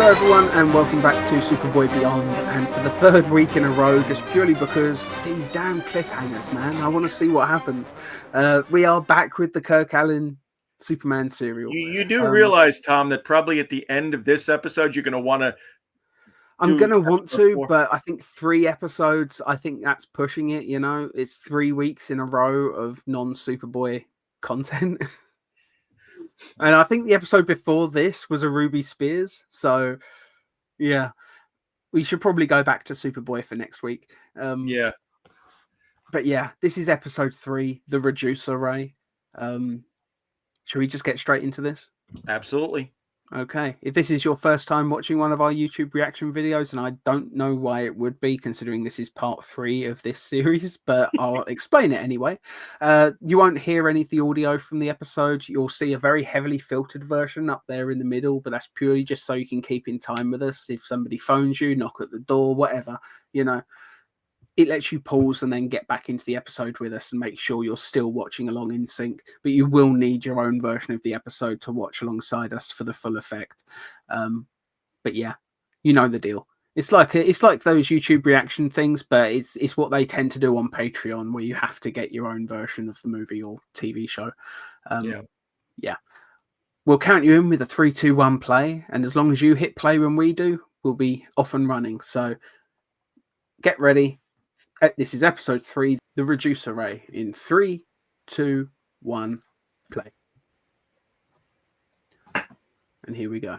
Hello everyone and welcome back to Superboy Beyond, and for the third week in a row, just purely because these damn cliffhangers, man, I want to see what happens. We are back with the Kirk Alyn Superman serial. You do realize, Tom, that probably at the end of this episode, you're going to want to. I'm going to want to, but I think 3 episodes, I think that's pushing it, you know? It's 3 weeks in a row of non-Superboy content. And I think the episode before this was a Ruby Spears, so yeah. We should probably go back to Superboy for next week. Yeah. But yeah, this is episode 3, the Reducer Ray. Should we just get straight into this? Absolutely. Okay. If this is your first time watching one of our YouTube reaction videos, and I don't know why it would be, considering this is part 3 of this series, but I'll explain it anyway. You won't hear any of the audio from the episode. You'll see a very heavily filtered version up there in the middle, but that's purely just so you can keep in time with us. If somebody phones you, knock at the door, whatever, you know. It lets you pause and then get back into the episode with us and make sure you're still watching along in sync. But you will need your own version of the episode to watch alongside us for the full effect. But yeah, you know the deal. It's like those YouTube reaction things, but it's what they tend to do on Patreon, where you have to get your own version of the movie or TV show. Yeah. We'll count you in with a 3, 2, 1 play, and as long as you hit play when we do, we'll be off and running. So get ready. This is episode 3, the Reducer Ray. In 3, 2, 1, play. And here we go.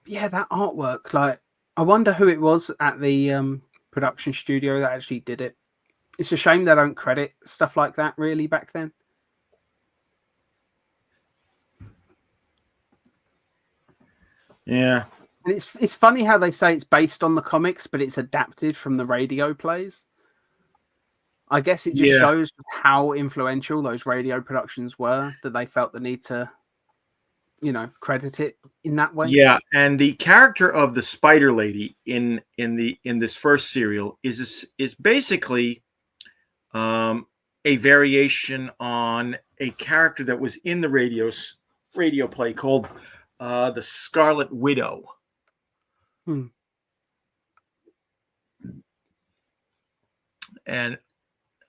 Yeah, that artwork. Like, I wonder who it was at the production studio that actually did it. It's a shame they don't credit stuff like that really back then. Yeah. And it's funny how they say it's based on the comics, but it's adapted from the radio plays. I guess it just shows how influential those radio productions were, that they felt the need to, you know, credit it in that way. Yeah, and the character of the Spider Lady in this first serial is basically a variation on a character that was in the radio play called the Scarlet Widow. And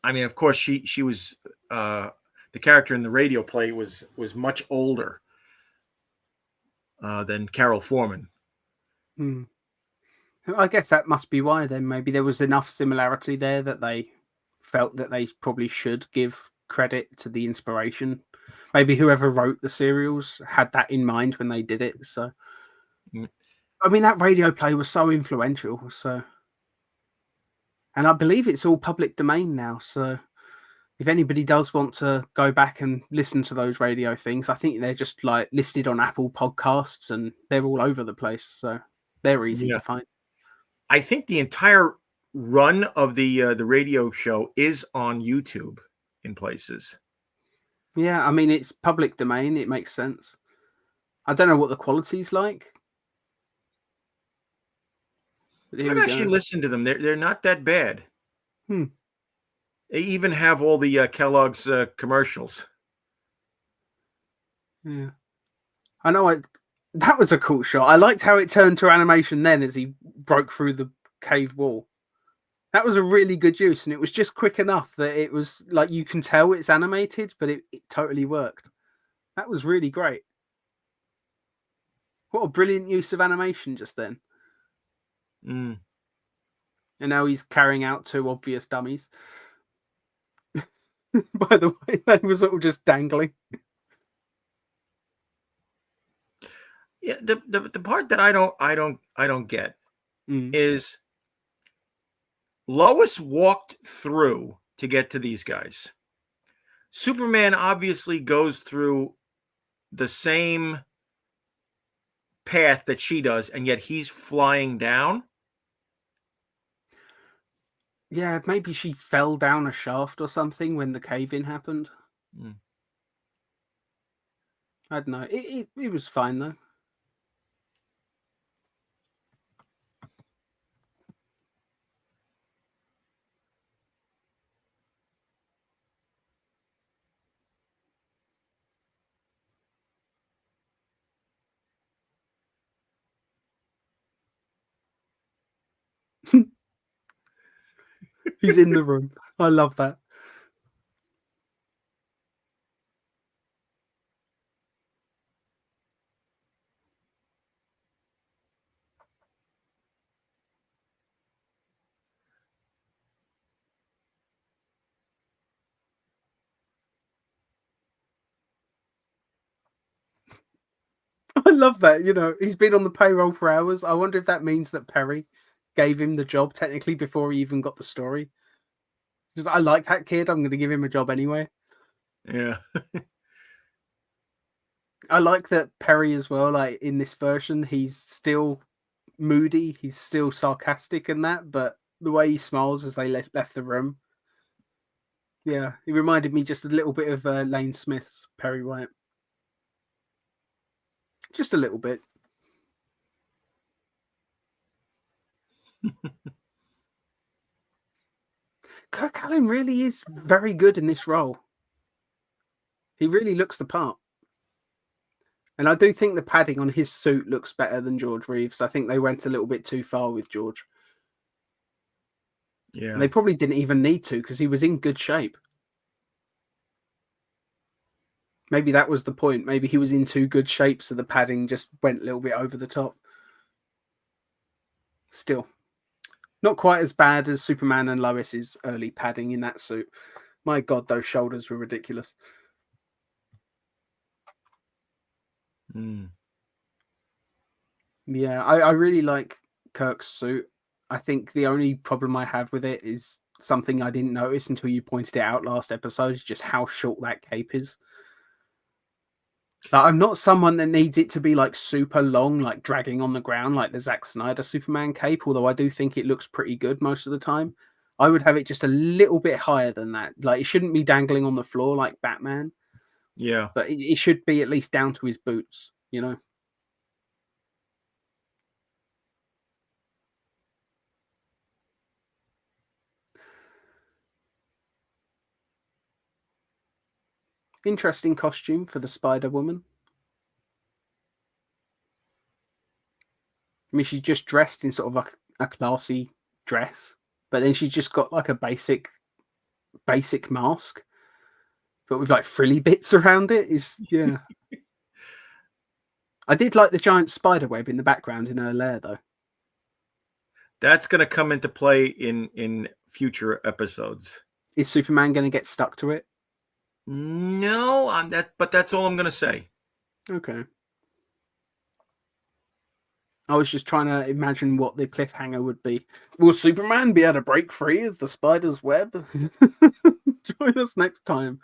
I mean, of course, she was the character in the radio play was much older than Carol Foreman. I guess that must be why then. Maybe there was enough similarity there that they felt that they probably should give credit to the inspiration. Maybe whoever wrote the serials had that in mind when they did it. So, I mean, that radio play was so influential. So, and I believe it's all public domain now. So, if anybody does want to go back and listen to those radio things, I think they're just like listed on Apple Podcasts and they're all over the place. So, they're easy to find. I think the entire run of the radio show is on YouTube in places. Yeah, I mean, it's public domain. It makes sense. I don't know what the quality's like. I've actually listened to them. They're not that bad. They even have all the Kellogg's commercials. Yeah, I know. That was a cool shot. I liked how it turned to animation then as he broke through the cave wall. That was a really good use, and it was just quick enough that it was like you can tell it's animated, but it totally worked. That was really great. What a brilliant use of animation just then. And now he's carrying out 2 obvious dummies. By the way, they were sort of just dangling. Yeah, the part that I don't get is Lois walked through to get to these guys. Superman obviously goes through the same path that she does, and yet he's flying down. Yeah, maybe she fell down a shaft or something when the cave-in happened. I don't know. It was fine though. He's in the room. I love that. I love that. You know, he's been on the payroll for hours. I wonder if that means that Perry gave him the job technically before he even got the story. Just, I like that kid. I'm going to give him a job anyway. Yeah. I like that Perry as well. Like in this version, he's still moody. He's still sarcastic and that, but the way he smiles as they left the room. Yeah, he reminded me just a little bit of Lane Smith's Perry White. Just a little bit. Kirk Alyn really is very good in this role. He really looks the part. And I do think the padding on his suit looks better than George Reeves. I think they went a little bit too far with George. Yeah. And they probably didn't even need to because he was in good shape. Maybe that was the point. Maybe he was in too good shape, so the padding just went a little bit over the top. Still, not quite as bad as Superman and Lois's early padding in that suit. My God, those shoulders were ridiculous. Mm. Yeah, I really like Kirk's suit. I think the only problem I have with it is something I didn't notice until you pointed it out last episode, is just how short that cape is. Like, I'm not someone that needs it to be like super long, like dragging on the ground, like the Zack Snyder Superman cape, although I do think it looks pretty good most of the time. I would have it just a little bit higher than that. Like, it shouldn't be dangling on the floor like Batman, Yeah. but it should be at least down to his boots, you know? Interesting costume for the Spider Woman. I mean, she's just dressed in sort of like a classy dress, but then she's just got like a basic mask, but with like frilly bits around it. Is yeah. I did like the giant spider web in the background in her lair, though. That's going to come into play in future episodes. Is Superman going to get stuck to it? No, on that, but that's all I'm going to say. Okay. I was just trying to imagine what the cliffhanger would be. Will Superman be able to break free of the spider's web? Join us next time.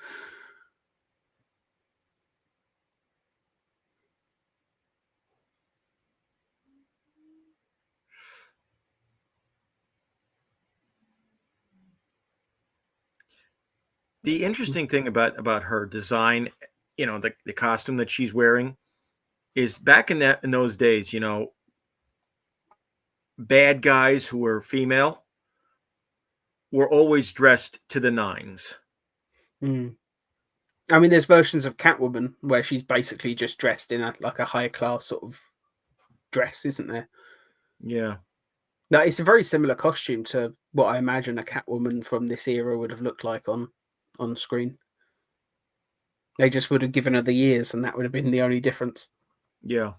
The interesting thing about her design, you know, the costume that she's wearing, is back in those days, you know, bad guys who were female were always dressed to the nines. Mm. I mean, there's versions of Catwoman where she's basically just dressed in like a high class sort of dress, isn't there? Yeah. No, it's a very similar costume to what I imagine a Catwoman from this era would have looked like on screen. They just would have given her the ears, and that would have been the only difference. Yeah.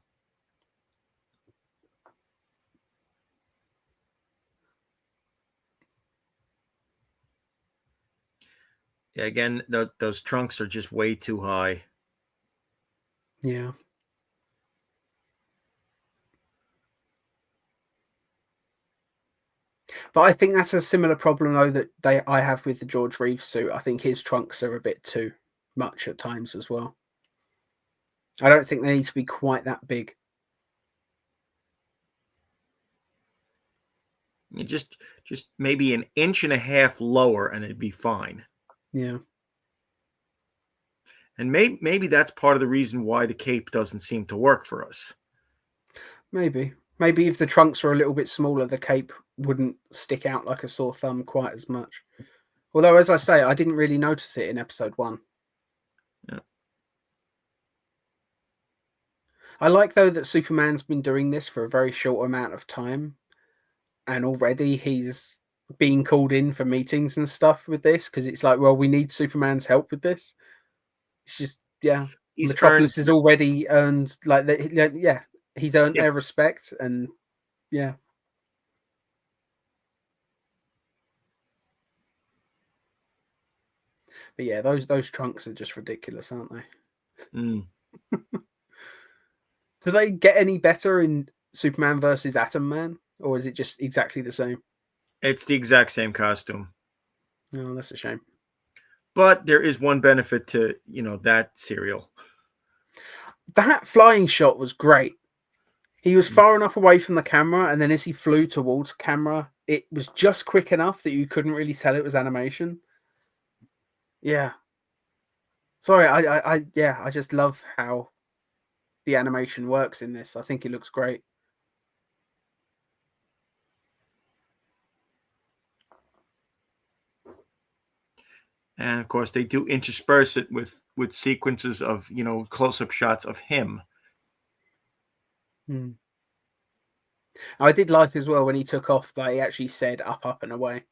Yeah, again, those trunks are just way too high. Yeah. But I think that's a similar problem though that I have with the George Reeves suit. I think his trunks are a bit too much at times as well. I don't think they need to be quite that big. You just maybe an inch and a half lower, and it'd be fine. Yeah. And maybe that's part of the reason why the cape doesn't seem to work for us. Maybe. Maybe if the trunks were a little bit smaller, the cape wouldn't stick out like a sore thumb quite as much. Although, as I say, I didn't really notice it in episode 1. Yeah. I like, though, that Superman's been doing this for a very short amount of time. and already he's being called in for meetings and stuff with this because it's like, well, we need Superman's help with this. It's just, yeah, He's earned, Metropolis has already earned like yeah, he's earned yeah, their respect, and yeah. But yeah, those trunks are just ridiculous, aren't they? mm, Do they get any better in Superman versus Atom Man, or is it just exactly the same? it's the exact same costume. Oh, that's a shame. But there is one benefit to, that serial. That flying shot was great. He was Mm. far enough away from the camera, and then as he flew towards camera, it was just quick enough that you couldn't really tell it was animation. Yeah. Sorry, yeah, I just love how the animation works in this. I think it looks great. And of course, they do intersperse it with sequences of, close-up shots of him. Hmm. I did like as well when he took off that he actually said up, up and away.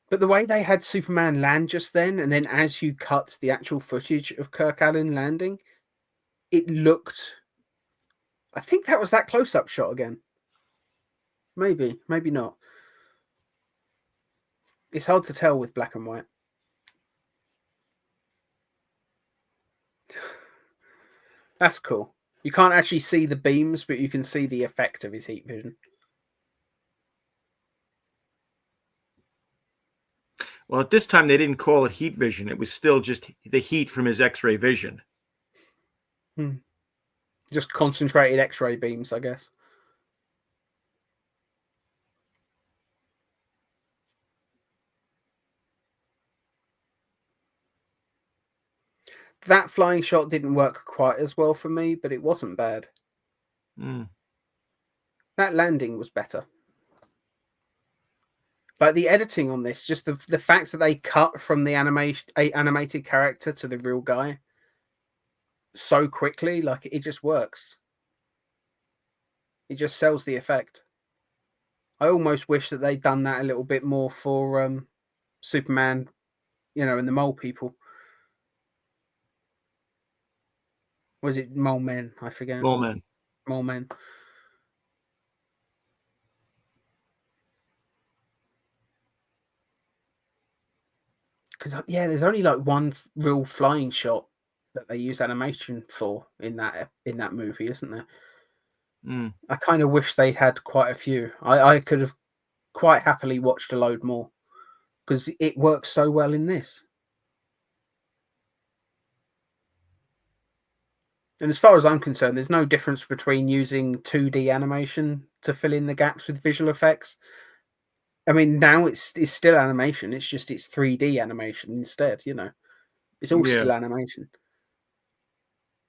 But the way they had Superman land just then, and then as you cut the actual footage of Kirk Alyn landing, it looked. I think that was that close-up shot again. Maybe, maybe not. It's hard to tell with black and white. That's cool. You can't actually see the beams, but you can see the effect of his heat vision. Well, at this time, they didn't call it heat vision. It was still just the heat from his X-ray vision. Just concentrated X-ray beams, I guess. That flying shot didn't work quite as well for me, but it wasn't bad. Mm. That landing was better. But the editing on this, just the fact that they cut from the animated character to the real guy so quickly, like it just works. It just sells the effect. I almost wish that they'd done that a little bit more for Superman, and the Mole People. Was it Mole Men? I forget. Well, man. Mole Men. Because yeah, there's only like one real flying shot that they use animation for in that movie, isn't there? Mm. I kind of wish they'd had quite a few. I could have quite happily watched a load more because it works so well in this. And as far as I'm concerned, there's no difference between using 2D animation to fill in the gaps with visual effects. I mean, now it's still animation. It's just it's 3D animation instead. It's all Yeah. still animation.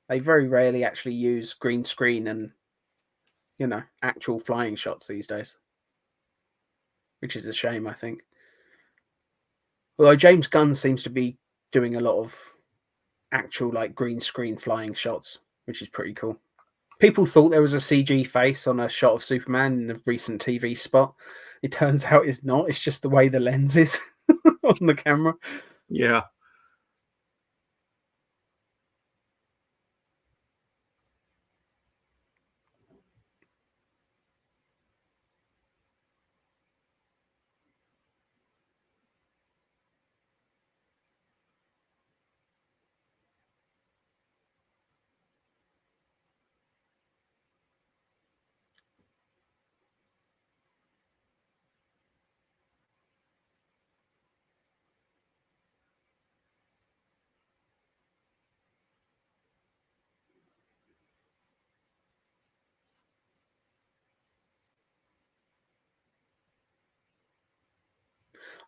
They very rarely actually use green screen and actual flying shots these days, which is a shame, I think. Although James Gunn seems to be doing a lot of actual like green screen flying shots, which is pretty cool. People thought there was a CG face on a shot of Superman in the recent TV spot. It turns out it's not. It's just the way the lens is on the camera. Yeah.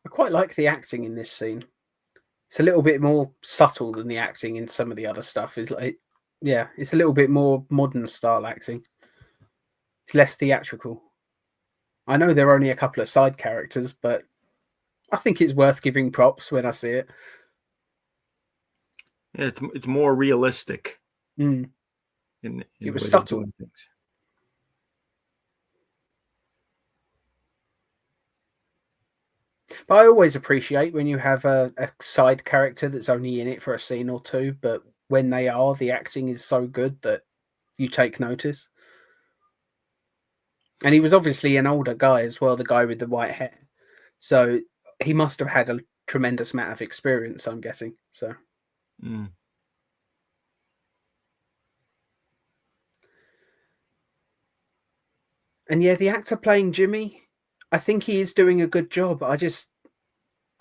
I quite like the acting in this scene. It's a little bit more subtle than the acting in some of the other stuff. It's like, yeah, it's a little bit more modern style acting. It's less theatrical. I know there are only a couple of side characters, but I think it's worth giving props when I see it. Yeah, it's more realistic Mm. in It the was way they're subtle. doing things. But I always appreciate when you have a side character that's only in it for a scene or two, but when they are, the acting is so good that you take notice. And he was obviously an older guy as well, the guy with the white hair. So he must have had a tremendous amount of experience, I'm guessing. So. Mm. And yeah, the actor playing Jimmy, I think he is doing a good job.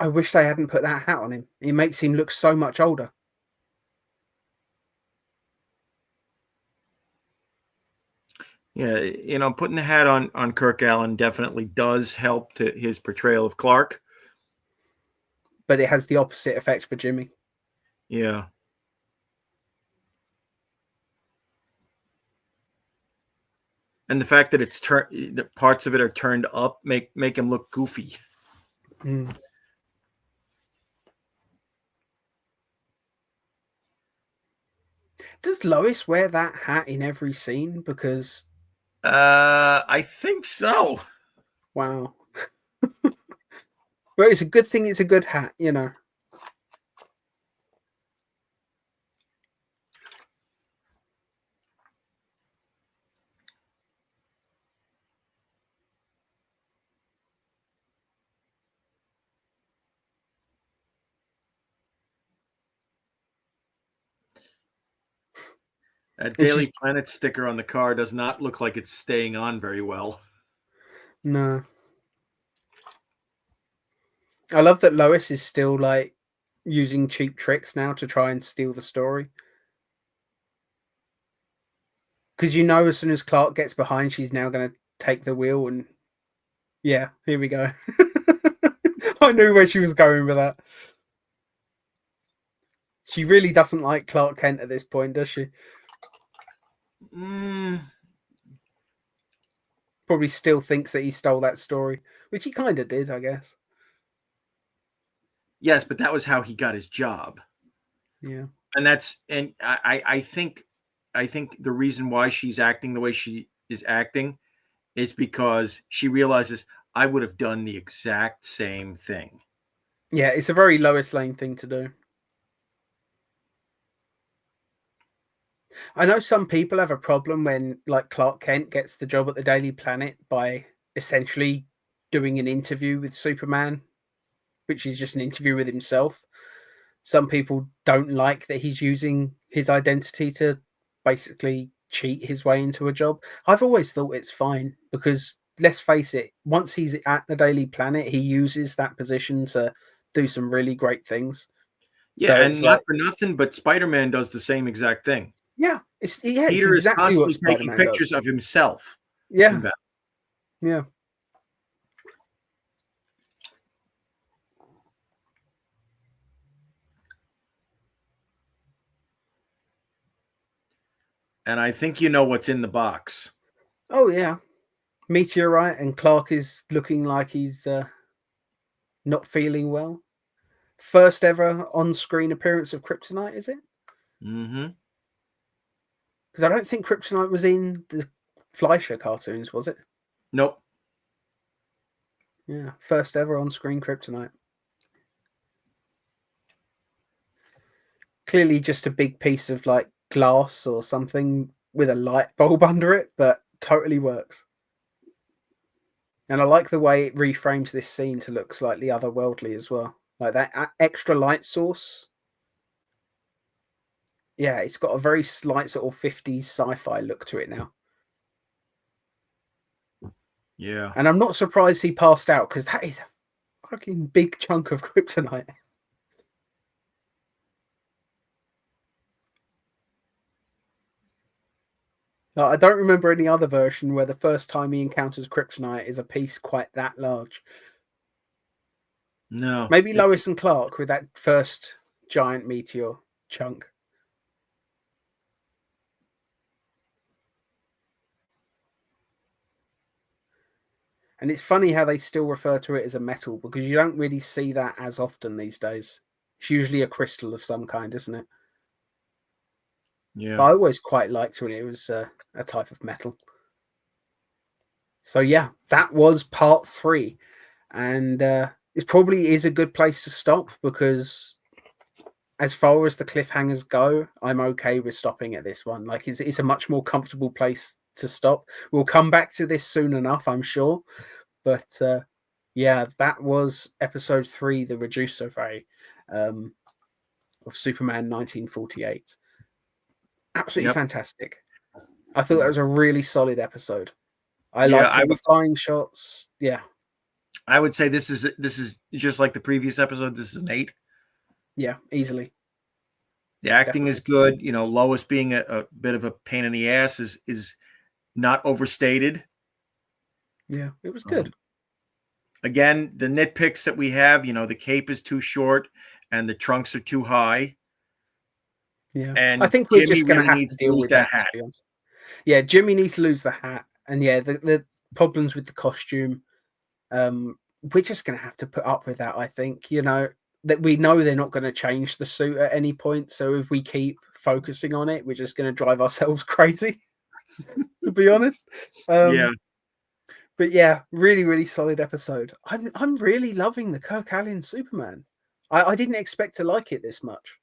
I wish they hadn't put that hat on him. It makes him look so much older. Yeah, putting the hat on Kirk Alyn definitely does help to his portrayal of Clark. But it has the opposite effect for Jimmy. Yeah. And the fact that the parts of it are turned up make him look goofy. Mm. Does Lois wear that hat in every scene? Because I think so. wow. Well, it's a good thing it's a good hat, That Daily Planet sticker on the car does not look like it's staying on very well. No. I love that Lois is still like using cheap tricks now to try and steal the story. Because as soon as Clark gets behind, she's now going to take the wheel, and yeah, here we go. I knew where she was going with that. She really doesn't like Clark Kent at this point, does she? Probably still thinks that he stole that story, which he kind of did, I guess. Yes, but that was how he got his job. Yeah. And I think the reason why she's acting the way she is acting is because she realizes I would have done the exact same thing. Yeah, it's a very Lois Lane thing to do. I know some people have a problem when, like, Clark Kent gets the job at the Daily Planet by essentially doing an interview with Superman, which is just an interview with himself. Some people don't like that he's using his identity to basically cheat his way into a job. I've always thought it's fine because, let's face it, once he's at the Daily Planet, he uses that position to do some really great things. Yeah, So and it's not like, for nothing, but Spider-Man does the same exact thing. yeah, it's Peter is exactly what constantly taking Spider-Man pictures does. of himself. Yeah, yeah. And I think you know what's in the box. Oh yeah, meteorite, and Clark is looking like he's not feeling well. First ever on-screen appearance of kryptonite, is it? Mm-hmm. Because I don't think kryptonite was in the Fleischer cartoons, was it? Nope. Yeah, first ever on-screen kryptonite. Clearly just a big piece of like glass or something with a light bulb under it, but totally works. And I like the way it reframes this scene to look slightly otherworldly as well. Like that extra light source. Yeah, it's got a very slight sort of 50s sci-fi look to it now. Yeah. And I'm not surprised he passed out because that is a fucking big chunk of kryptonite. I don't remember any other version where the first time he encounters kryptonite is a piece quite that large. No. Maybe Lois and Clark with that first giant meteor chunk. And it's funny how they still refer to it as a metal because you don't really see that as often these days. It's usually a crystal of some kind, isn't it? Yeah. But I always quite liked when it was a type of metal. So yeah, that was part 3. And it probably is a good place to stop, because as far as the cliffhangers go, I'm okay with stopping at this one. Like, it's a much more comfortable place to stop. We'll come back to this soon enough, I'm sure. But yeah, that was episode 3, The Reduced Survey, of Superman 1948. Absolutely Yep. fantastic. I thought that was a really solid episode. I Yeah, liked all the flying shots. Yeah. I would say this is just like the previous episode. This is an 8. Yeah, easily. The acting Definitely. is good. You know, Lois being a bit of a pain in the ass is not overstated. Yeah, it was good. Again, the nitpicks that we have, you know, the cape is too short and the trunks are too high. Yeah. I And think we're Jimmy just going to really have to needs to deal lose with that that, to hat. be honest. Yeah, Jimmy needs to lose the hat. And yeah, the problems with the costume, we're just going to have to put up with that, I think. You know, that we know they're not going to change the suit at any point. So if we keep focusing on it, we're just going to drive ourselves crazy, to be honest. Yeah. But yeah, really, really solid episode. I'm really loving the Kirk Alyn Superman. I didn't expect to like it this much.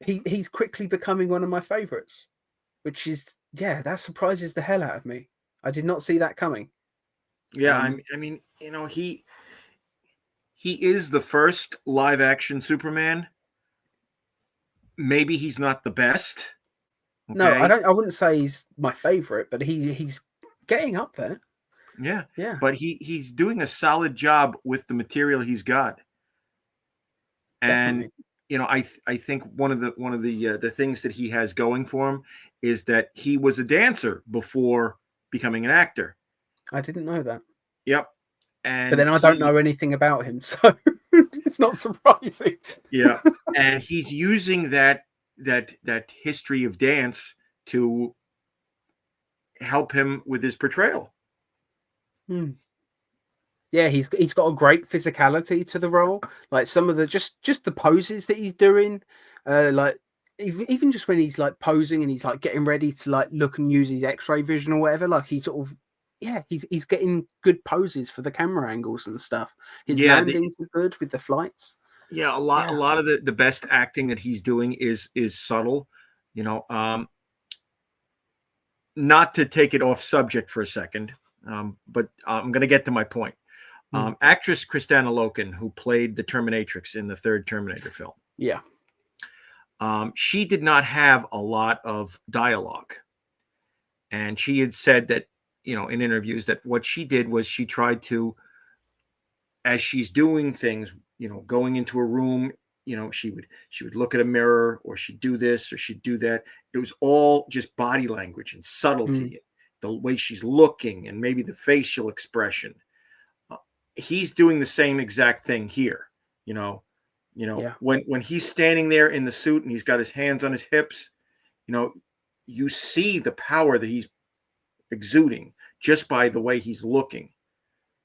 He's quickly becoming one of my favorites, which is, yeah, that surprises the hell out of me. I did not see that coming. Yeah, I mean, you know, he is the first live action Superman. Maybe he's not the best. No, Okay. I wouldn't say he's my favorite, but he's getting up there. Yeah. Yeah. But he's doing a solid job with the material he's got. And Definitely. you know, I think one of the things that he has going for him is that he was a dancer before becoming an actor. I didn't know that. Yep. But And then I don't know anything about him, so it's not surprising. yeah, and he's using that history of dance to help him with his portrayal. Yeah, he's got a great physicality to the role. Like some of the just the poses that he's doing, like even just when he's like posing and he's like getting ready to like look and use his X-ray vision or whatever. Like he sort of, yeah, he's getting good poses for the camera angles and stuff. His Yeah, landings are good with the flights. yeah, a Yeah. lot of the best acting that he's doing is subtle. You know, not to take it off subject for a second, but I'm going to get to my point. Actress Kristanna Loken, who played the Terminatrix in the third Terminator film, Yeah. she did not have a lot of dialogue, and she had said that, you know, in interviews, that what she did was she tried to, as she's doing things, you know, going into a room, you know, she would look at a mirror, or she'd do this or she'd do that. It was all just body language and subtlety, the way she's looking, and maybe the facial expression. He's doing the same exact thing here. You know, Yeah. when he's standing there in the suit and he's got his hands on his hips, you know, you see the power that he's exuding just by the way he's looking.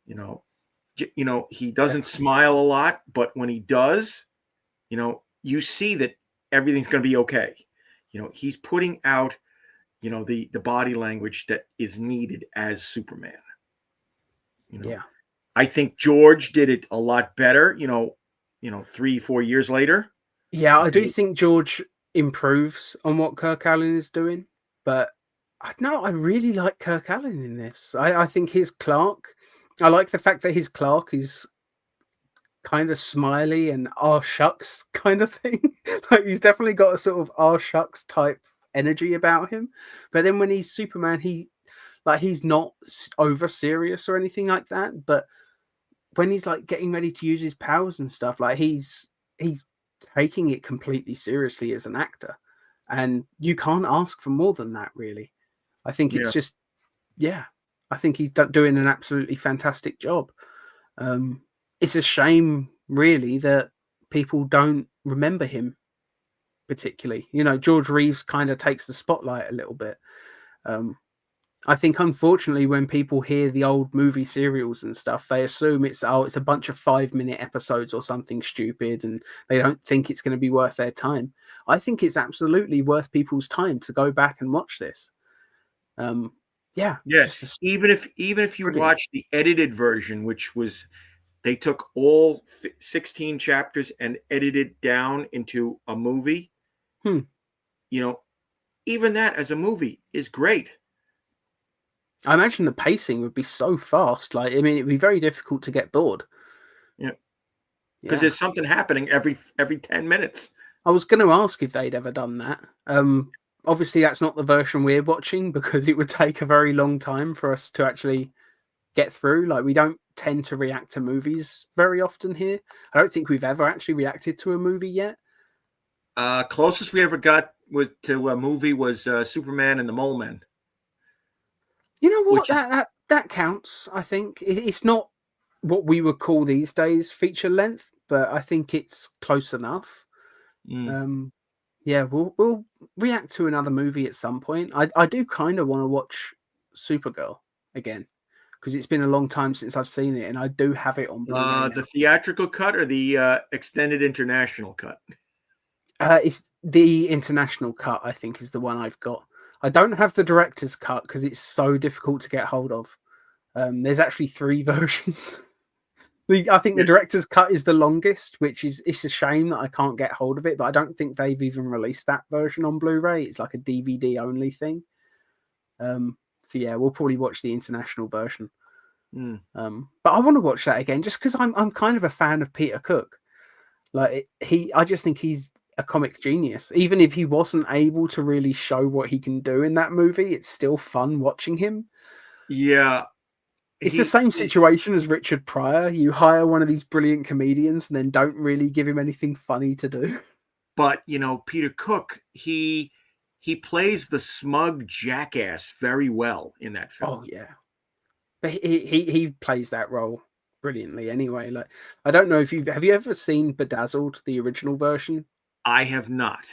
You know, he doesn't smile a lot, but when he does, you know, you see that everything's going to be okay. You know, he's putting out, you know, the body language that is needed as Superman. You know, Yeah. I think George did it a lot better, you know, 3-4 years later. Yeah, I do Okay. think George improves on what Kirk Alyn is doing, but I really like Kirk Alyn in this. I think his Clark, I like the fact that his Clark is kind of smiley and "ah shucks" kind of thing. Like he's definitely got a sort of "ah shucks" type energy about him. But then when he's Superman, he's not over serious or anything like that. But when he's like getting ready to use his powers and stuff, like he's taking it completely seriously as an actor, and you can't ask for more than that, really. I think it's Yeah. just, yeah, I think he's doing an absolutely fantastic job. It's a shame, really, that people don't remember him particularly. You know, George Reeves kind of takes the spotlight a little bit. I think, unfortunately, when people hear the old movie serials and stuff, they assume it's a bunch of 5-minute episodes or something stupid, and they don't think it's going to be worth their time. I think it's absolutely worth people's time to go back and watch this. Yeah, Yeah, just a even if you brilliant. watch the edited version, which was they took all 16 chapters and edited down into a movie, Hmm. you know, even that as a movie is great. I imagine the pacing would be so fast. Like, I mean, it'd be very difficult to get bored. Yeah, because Yeah. there's something happening every 10 minutes. I was going to ask if they'd ever done that. Obviously, that's not the version we're watching because it would take a very long time for us to actually get through. Like, we don't tend to react to movies very often here. I don't think we've ever actually reacted to a movie yet. Closest we ever got to a movie was Superman and the Mole Men, You know what? which is That counts. I think it's not what we would call these days feature length, but I think it's close enough. mm, Um, yeah, we'll react to another movie at some point. I do kind of want to watch Supergirl again because it's been a long time since I've seen it, and I do have it on Blu-ray now. the theatrical cut or the extended international cut. It's the international cut. I think is the one I've got. I don't have the director's cut because it's so difficult to get hold of. There's actually 3 versions. I think the Yeah. director's cut is the longest, which is it's a shame that I can't get hold of it. But I don't think they've even released that version on Blu-ray. It's like a DVD only thing. So yeah, we'll probably watch the international version. Mm. But I want to watch that again just because I'm kind of a fan of Peter Cook. Like I just think he's a comic genius. Even if he wasn't able to really show what he can do in that movie, it's still fun watching him. Yeah, It's the he, same he situation as Richard Pryor. You hire one of these brilliant comedians and then don't really give him anything funny to do. but Peter Cook, he plays the smug jackass very well in that Oh film. yeah, but he plays that role brilliantly. Anyway, like I don't know if you have you ever seen Bedazzled, the original version? I have not.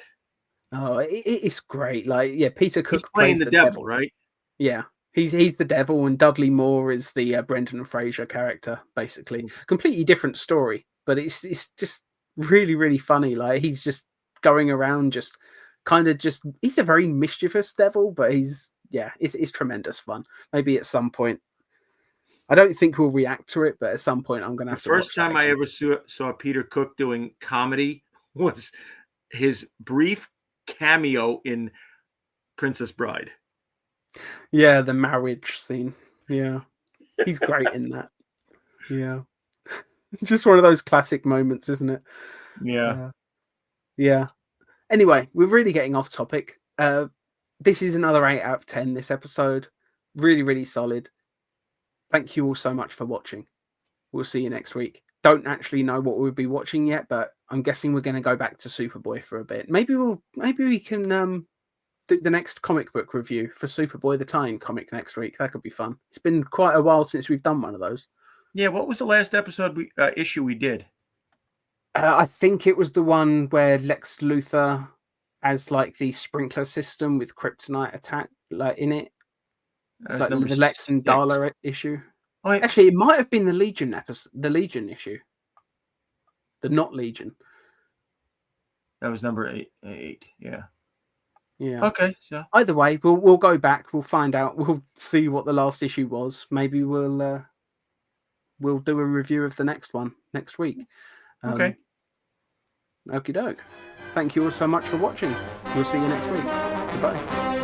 Oh, it's great. Like yeah, Peter He's Cook playing plays the the devil, devil. right? Yeah, he's the devil, and Dudley Moore is the Brendan Fraser character. Basically, completely different story, but it's just really funny. Like he's just going around, just kind of just he's a very mischievous devil, but he's yeah, it's tremendous fun. Maybe at some point, I don't think we'll react to it, but at some point, I'm gonna The have to watch first that time I again. ever saw Peter Cook doing comedy was his brief cameo in Princess Bride. Yeah, the marriage scene. Yeah, he's great in that. Yeah, it's just one of those classic moments, isn't it? Yeah. Uh, yeah. Anyway, we're really getting off topic. This is another 8 out of 10 this episode. Really solid. Thank you all so much for watching. We'll see you next week. Don't actually know what we'll be watching yet, but I'm guessing we're going to go back to Superboy for a bit. Maybe we can do the next comic book review for Superboy the Tie-in comic next week. That could be fun. It's been quite a while since we've done one of those. Yeah, what was the last issue we did? I think it was the one where Lex Luthor has like the sprinkler system with kryptonite attack like in it. That It's was like number the Lex and 6. Darla issue. Oh, yeah. Actually, it might have been the Legion episode, the Legion issue, the not Legion. That was number 8. Yeah. Yeah. Okay. So Either way, we'll go back. We'll find out. We'll see what the last issue was. Maybe we'll do a review of the next one next week. okay. Okie doke. Thank you all so much for watching. We'll see you next week. Goodbye.